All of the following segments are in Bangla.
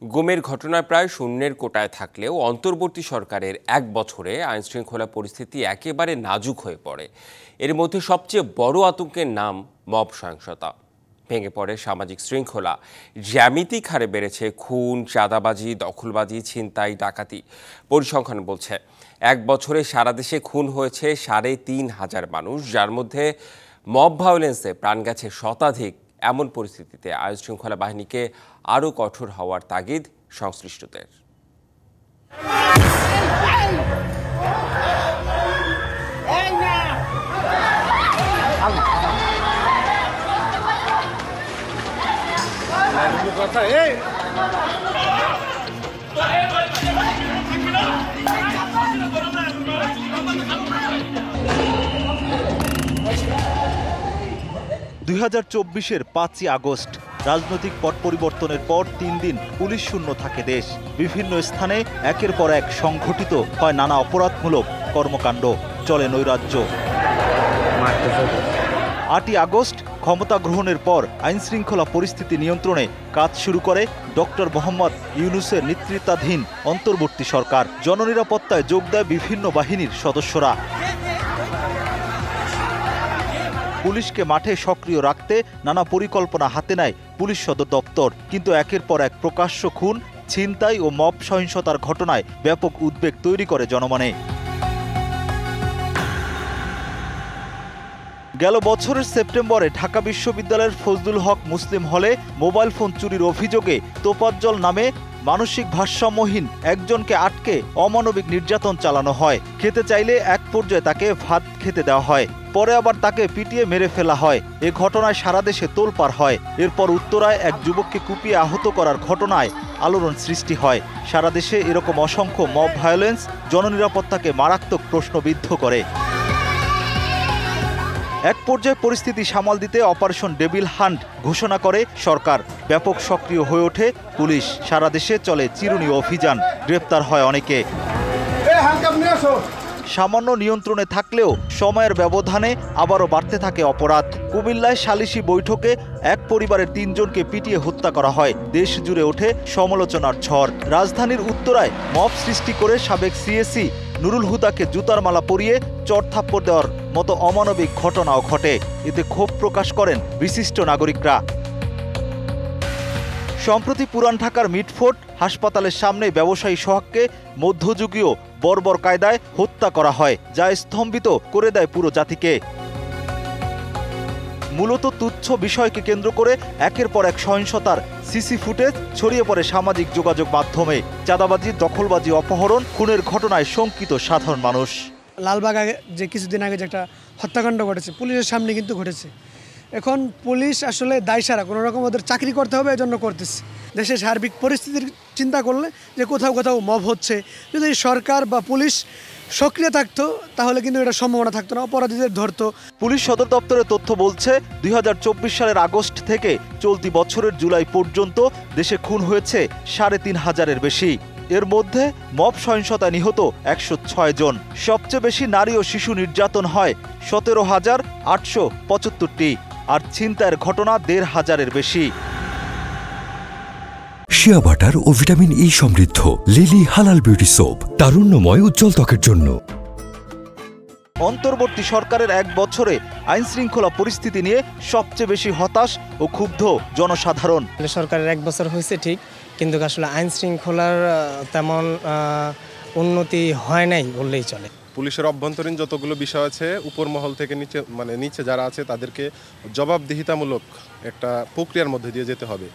গুমের ঘটনায় প্রায় শূন্যের কোটায় থাকলেও অন্তর্বর্তী সরকারের এক বছরে আইনশৃঙ্খলা পরিস্থিতি একেবারে নাজুক হয়ে পড়ে। এর মধ্যে সবচেয়ে বড় আতঙ্কের নাম মব সহিংসতা। ভেঙে পড়ে সামাজিক শৃঙ্খলা, জ্যামিতিক হারে বেড়েছে খুন, চাঁদাবাজি, দখলবাজি, ছিনতাই, ডাকাতি। পরিসংখ্যান বলছে এক বছরে সারা দেশে খুন হয়েছে ৩,৫০০ মানুষ, যার মধ্যে মব ভায়োলেন্সে প্রাণ গেছে শতাধিক। এমন পরিস্থিতিতে আইনশৃঙ্খলা বাহিনীকে আরও কঠোর হওয়ার তাগিদ সংশ্লিষ্টদের। 2024-এর 5ই আগস্ট রাজনৈতিক পট পরিবর্তনের পর 3 দিন পুলিশ শূন্য থাকে দেশ। বিভিন্ন স্থানে একের পর এক সংঘটিত হয় নানা অপরাধমূলক কর্মকাণ্ড, চলে নৈরাজ্য। 8ই আগস্ট ক্ষমতা গ্রহণের পর আইনশৃঙ্খলা পরিস্থিতি নিয়ন্ত্রণে কাজ শুরু করে ডক্টর মোহাম্মদ ইউনূসের নেতৃত্বাধীন অন্তর্বর্তী সরকার। জননিরাপত্তায় যোগ দেয় বিভিন্ন বাহিনীর সদস্যরা। পুলিশকে মাঠে সক্রিয় রাখতে নানা পরিকল্পনা হাতে নেয় পুলিশ সদর দপ্তর। কিন্তু একের পর এক প্রকাশ্য খুন, ছিনতাই ও মব সহিংসতার ঘটনায় ব্যাপক উদ্বেগ তৈরি করে জনমনে। গেল বছরের সেপ্টেম্বরে ঢাকা বিশ্ববিদ্যালয়ের ফজলুল হক মুসলিম হলে মোবাইল ফোন চুরির অভিযোগে তোফাজ্জল নামে মানসিক ভারসাম্যহীন একজনকে আটকে অমানবিক নির্যাতন চালানো হয়। খেতে চাইলে এক পর্যায়ে তাকে ভাত খেতে দেওয়া হয়, পরে আবার তাকে পিটিয়ে মেরে ফেলা হয়। এ ঘটনায় সারা দেশে তোলপাড় হয়। এরপর উত্তরায় এক যুবককে কুপিয়ে আহত করার ঘটনায় আলোড়ন সৃষ্টি হয়। সারা দেশে এরকম অসংখ্য মব ভায়োলেন্স জননিরাপত্তাকে মারাত্মক প্রশ্নবিদ্ধ করে। এক পর্যায়ে পরিস্থিতি সামাল দিতে অপারেশন ডেভিল হান্ট ঘোষণা করে সরকার। ব্যাপক সক্রিয় হয়ে ওঠে পুলিশ। সারা দেশে চলে চিরুনি অভিযান, গ্রেপ্তার হয় অনেকে। সামান্য নিয়ন্ত্রণে থাকলেও সময়ের ব্যবধানে আবারও বাড়তে থাকে অপরাধ। কুমিল্লায় সালিশি বৈঠকে এক পরিবারের 3 জনকে পিটিয়ে হত্যা করা হয়। দেশ জুড়ে ওঠে সমালোচনার ঝড়। রাজধানীর উত্তরায় মব সৃষ্টি করে সাবেক সিএসি নুরুল হুদাকে জুতার মালা পরিয়ে চড়থাপ্পড় দেওয়ার মতো অমানবিক ঘটনাও ঘটে। এতে ক্ষোভ প্রকাশ করেন বিশিষ্ট নাগরিকরা। সম্প্রতি পুরান ঢাকার মিটফোর্ট হাসপাতালের সামনে ব্যবসায়ী সোহাগকে মধ্যযুগীয় বর্বর কায়দায় হত্যা করা হয়, যা স্তম্ভিত করে দেয় পুরো জাতিকে। মূলত তুচ্ছ বিষয়কে কেন্দ্র করে একের পর এক সহিংসতার সিসি ফুটেজ ছড়িয়ে পড়ে সামাজিক যোগাযোগ মাধ্যমে। চাঁদাবাজি, দখলবাজি, অপহরণ, খুনের ঘটনায় শঙ্কিত সাধারণ মানুষ। লালবাগে যে কিছুদিন আগে যে একটা হত্যাকাণ্ড ঘটেছে, পুলিশের সামনে কিন্তু ঘটেছে। এখন পুলিশ আসলে দায়সারা কোনো রকম ওদের চাকরি করতে হবে, এজন্য করতেছে। দেশের সার্বিক পরিস্থিতির চিন্তা করলে যে কোথাও কোথাও মব হচ্ছে, যদি সরকার বা পুলিশ সক্রিয় থাকতো তাহলে কিন্তু এটা সম্ভাবনা থাকতো না, অপরাধীদের ধরতো। পুলিশ সদর দপ্তরের তথ্য বলছে 2024 সালের আগস্ট থেকে চলতি বছরের জুলাই পর্যন্ত দেশে খুন হয়েছে ৩,৫০০-এর বেশি। এর মধ্যে মব সহিংসতায় নিহত 106 জন। সবচেয়ে বেশি নারী ও শিশু নির্যাতন হয় 17,875টি, আর ছিনতাইয়ের ঘটনা 1,৫০০-এর বেশি। শিয়া বাটার ও ভিটামিন ই সমৃদ্ধ লিলি হালাল বিউটি সোপ, তারুণ্যময় উজ্জ্বল ত্বকের জন্য। অন্তর্বর্তী সরকারের এক বছরে আইন শৃঙ্খলা পরিস্থিতি নিয়ে সবচেয়ে বেশি হতাশ ও ক্ষুব্ধ জনসাধারণ। সরকারের এক বছর হয়েছে ঠিক, কিন্তু আসলে আইন শৃঙ্খলার তেমন উন্নতি হয় নাই বললেই চলে। পুলিশের অভ্যন্তরীণ যতগুলো বিষয় আছে উপর মহল থেকে নিচে যারা আছে তাদেরকে জবাবদিহিতামূলক একটা প্রক্রিয়ার মধ্যে দিয়ে যেতে হবে,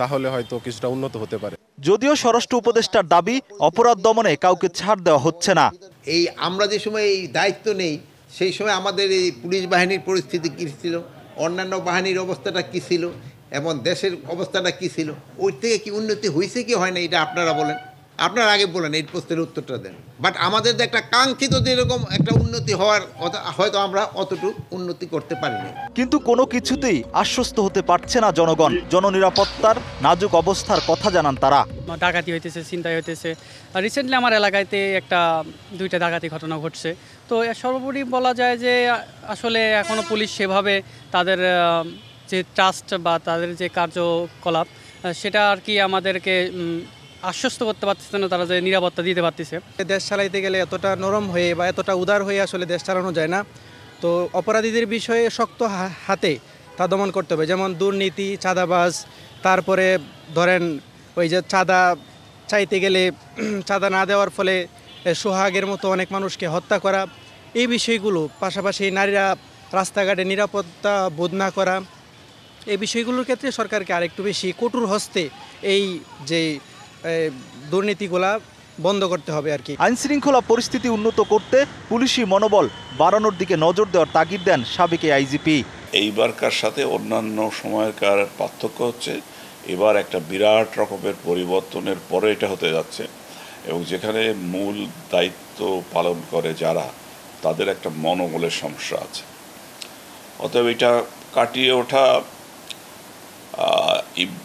তাহলে হয়তো কিছুটা উন্নত হতে পারে। যদিও স্বরাষ্ট্র উপদেষ্টার দাবি, অপরাধ দমনে কাউকে ছাড় দেওয়া হচ্ছে না। এই আমরা যে সময় এই দায়িত্ব নেই, সেই সময় আমাদের এই পুলিশ বাহিনীর পরিস্থিতি কী ছিল, অন্যান্য বাহিনীর অবস্থাটা কী ছিল এবং দেশের অবস্থাটা কী ছিল, ওই থেকে কি উন্নতি হয়েছে কি হয় না, এটা আপনারা বলেন, আপনারা আগে বলেন, এই প্রশ্নের উত্তরটা দেন। বাট আমাদের যে একটা কাঙ্ক্ষিত যেরকম একটা উন্নতি হওয়ার কথা, হয়তো আমরা অতটুকু উন্নতি করতে পারিনি। কিন্তু কোনো কিছুতেই আশ্বস্ত হতে পারছে না জনগণ। জননিরাপত্তার নাজুক অবস্থার কথা জানান তারা। ডাকাতি হইতেছে, ছিনতাই হইতেছে। রিসেন্টলি আমার এলাকাতে দুইটা ডাকাতি ঘটনা ঘটছে। তো সর্বোপরি বলা যায় যে আসলে এখনও পুলিশ সেভাবে তাদের যে ট্রাস্ট বা তাদের যে কার্যকলাপ সেটা আর কি আমাদেরকে আশ্বস্ত করতে পারতেছে না তারা, যে নিরাপত্তা দিতে পারতেছে। দেশ চালাইতে গেলে এতটা নরম হয়ে বা এতটা উদার হয়ে আসলে দেশ চালানো যায় না। তো অপরাধীদের বিষয়ে শক্ত হাতে তা দমন করতে হবে, যেমন দুর্নীতি, চাঁদাবাজ, তারপরে ধরেন ওই যে চাঁদা চাইতে গেলে চাঁদা না দেওয়ার ফলে সোহাগের মতো অনেক মানুষকে হত্যা করা, এই বিষয়গুলো, পাশাপাশি নারীরা রাস্তাঘাটে নিরাপত্তা বোধ না করা, এই বিষয়গুলোর ক্ষেত্রে সরকারকে আরেকটু বেশি কঠোর হস্তে এই যে দুর্নীতিগুলা বন্ধ করতে হবে আর কি। আইনশৃঙ্খলা পরিস্থিতি উন্নত করতে পুলিশি মনোবল বাড়ানোর দিকে নজর দেওয়ার তাগিদ দেন সাবেক আইজিপি। এইবারকার সাথে অন্যান্য সময়কার পার্থক্য হচ্ছে এবার একটা বিরাট রকমের পরিবর্তনের পরে এটা হতে যাচ্ছে, এবং যেখানে মূল দায়িত্ব পালন করে যারা, তাদের একটা মনোবলের সমস্যা আছে। অতএব এটা কাটিয়ে ওঠা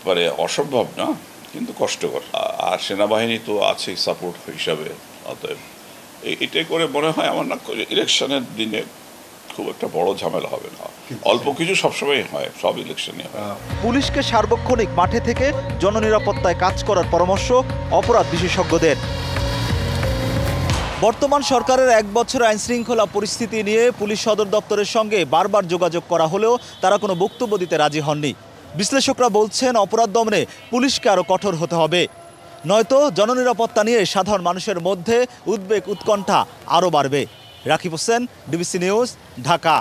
মানে অসম্ভব না, কিন্তু কষ্টকর। আর সেনাবাহিনী তো আছেই সাপোর্ট হিসাবে। অতএব এটাই করে মনে হয় আমার না ইলেকশনের দিনে খুব একটা বড় ঝামেলা হবে না। অল্প কিছু সবসময় হয়, সব ইলেকশনে হয়। পুলিশকে সার্বক্ষণিক মাঠে থেকে জননিরাপত্তায় কাজ করার পরামর্শ অপরাধ বিশেষজ্ঞদের। বর্তমান সরকারের 1 বছরের আইনশৃঙ্খলা পরিস্থিতি নিয়ে পুলিশ সদর দপ্তরের সঙ্গে বারবার যোগাযোগ করা হলেও তারা কোনো বক্তব্য দিতে রাজি হননি। বিশ্লেষকরা বলছেন অপরাধ দমনে পুলিশকে আরও কঠোর হতে হবে, নয়তো জননিরাপত্তা নিয়ে সাধারণ মানুষের মধ্যে উদ্বেগ উৎকণ্ঠা আরও বাড়বে। Rakib Hossain, DBC news, Dhaka.